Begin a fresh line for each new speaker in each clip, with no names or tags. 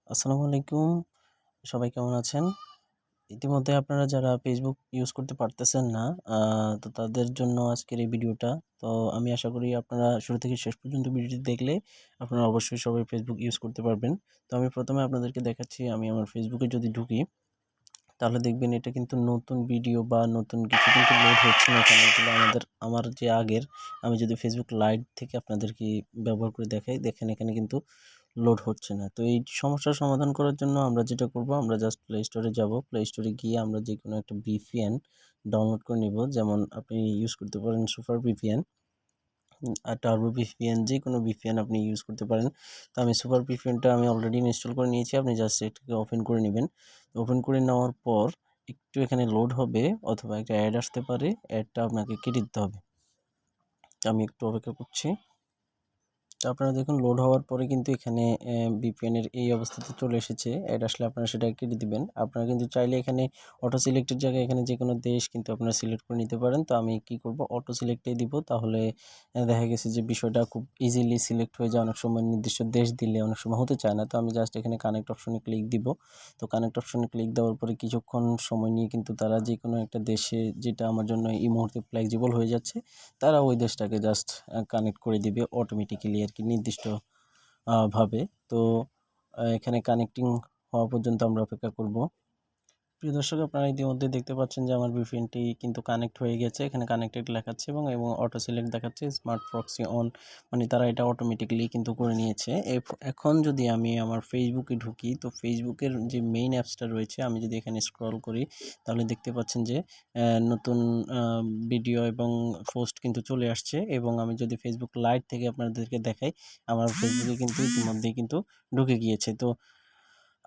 আসসালামু আলাইকুম। সবাই কেমন আছেন? ইতিমধ্যে আপনারা যারা Facebook ইউজ করতে পারতেছেন না, আ তো তাদের জন্য আজকের এই ভিডিওটা। তো আমি আশা করি আপনারা শুরু থেকে শেষ পর্যন্ত ভিডিওটি দেখলে আপনারা অবশ্যই সবাই Facebook ইউজ করতে পারবেন। তো আমি ১ম এ আপনাদেরকে দেখাচ্ছি আমি আমার Facebook এ যদি ঢুকি, তাহলে দেখবেন এটা কিন্তু নতুন ভিডিও বা নতুন কিছু কিন্তু লোড হচ্ছে না এখানে। এগুলো আমার যে আগের, আমি যদি Facebook লাইট থেকে আপনাদেরকে ব্যবহার করে দেখাই, দেখেন এখানে কিন্তু লোড হচ্ছে না। তো এই সমস্যার সমাধান করার জন্য আমরা যেটা করব, আমরা জাস্ট প্লে স্টোরে যাব। প্লে স্টোরে গিয়ে আমরা যেকোনো একটা VPN ডাউনলোড করে নিব। যেমন আপনি ইউজ করতে পারেন সুপার VPN, আর টার্বো VPN, যেকোনো VPN আপনি ইউজ করতে পারেন। তো আমি সুপার VPNটা আমি অলরেডি ইনস্টল করে নিয়েছি। আপনি জাস্ট এটাকে ওপেন করে নিবেন। ওপেন করে নেওয়ার পর একটু এখানে লোড হবে অথবা একটা অ্যাড আসতে পারে। অ্যাডটা আপনাকে কেটে দিতে হবে। তো আমি একটু অপেক্ষা করছি। তো আপনারা দেখুন লোড হওয়ার পরে কিন্তু এখানে VPN এর এই অবস্থাতে চলে এসেছে। অ্যাড আসলে আপনারা সেটা কেটে দিবেন। আপনারা কিন্তু চাইলে এখানে অটো সিলেক্টের জায়গায় এখানে যেকোনো দেশ কিন্তু আপনারা সিলেক্ট করে নিতে পারেন। তো আমি কি করব, অটো সিলেক্টেই দিব। তাহলে দেখা গেছে যে বিষয়টা খুব ইজিলি সিলেক্ট হয়ে যায়। অনেক সময় নির্দিষ্ট দেশ দিলে অনেক সময় হতে চায় না। তো আমি জাস্ট এখানে কানেক্ট অপশনে ক্লিক দিব। তো কানেক্ট অপশনে ক্লিক দেওয়ার পরে কিছুক্ষণ সময় নিয়ে কিন্তু তারা যেকোনো একটা দেশে, যেটা আমার জন্য এই মুহূর্তে ফ্লেক্সিবল হয়ে যাচ্ছে, তারা ওই দেশটাকে জাস্ট কানেক্ট করে দিবে অটোমেটিক্যালি আরকি, নির্দিষ্ট ভাবে। তো এখানে কানেক্টিং হওয়া পর্যন্ত আমরা অপেক্ষা করব। প্রিয় দর্শক, আপনারা ইতিমধ্যে দেখতে পাচ্ছেন যে আমার VPNটি কিন্তু কানেক্ট হয়ে গেছে। এখানে কানেক্টেড লেখাচ্ছে এবং অটো সিলেক্ট দেখাচ্ছে স্মার্ট প্রক্সি অন, মানে তারা এটা অটোমেটিক্যালি কিন্তু করে নিয়েছে। এখন যদি আমি আমার ফেসবুকে ঢুকি, তো ফেসবুকের যে মেইন অ্যাপসটা রয়েছে, আমি যদি এখানে স্ক্রল করি, তাহলে দেখতে পাচ্ছেন যে নতুন আ ভিডিও এবং পোস্ট কিন্তু চলে আসছে। এবং আমি যদি ফেসবুক লাইট থেকে আপনাদেরকে দেখাই, আমার ফেসবুকে কিন্তু ইতিমধ্যেই কিন্তু ঢুকে গিয়েছে। তো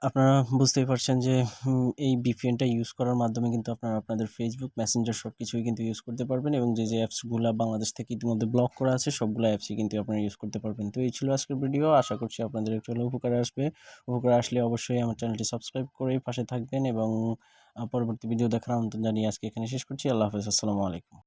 আপনারা বুঝতেই পারছেন যে এই VPNটা ইউজ করার মাধ্যমে কিন্তু আপনারা আপনাদের Facebook, মেসেঞ্জার সবকিছুই কিন্তু ইউজ করতে পারবেন এবং যে অ্যাপসগুলা বাংলাদেশ থেকে ইতিমধ্যে ব্লক করা আছে সবগুলা অ্যাপসই কিন্তু আপনারা ইউজ করতে পারবেন। তো এই ছিল আজকের ভিডিও। আশা করছি আপনাদের একটু হলেও উপকারে আসবে। উপকারে আসলে অবশ্যই আমার চ্যানেলটি সাবস্ক্রাইব করে পাশে থাকবেন এবং পরবর্তী ভিডিও দেখার আমন্ত্রণ জানিয়ে আজকে এখানে শেষ করছি। আল্লাহ হাফেজ। আসসালামু আলাইকুম।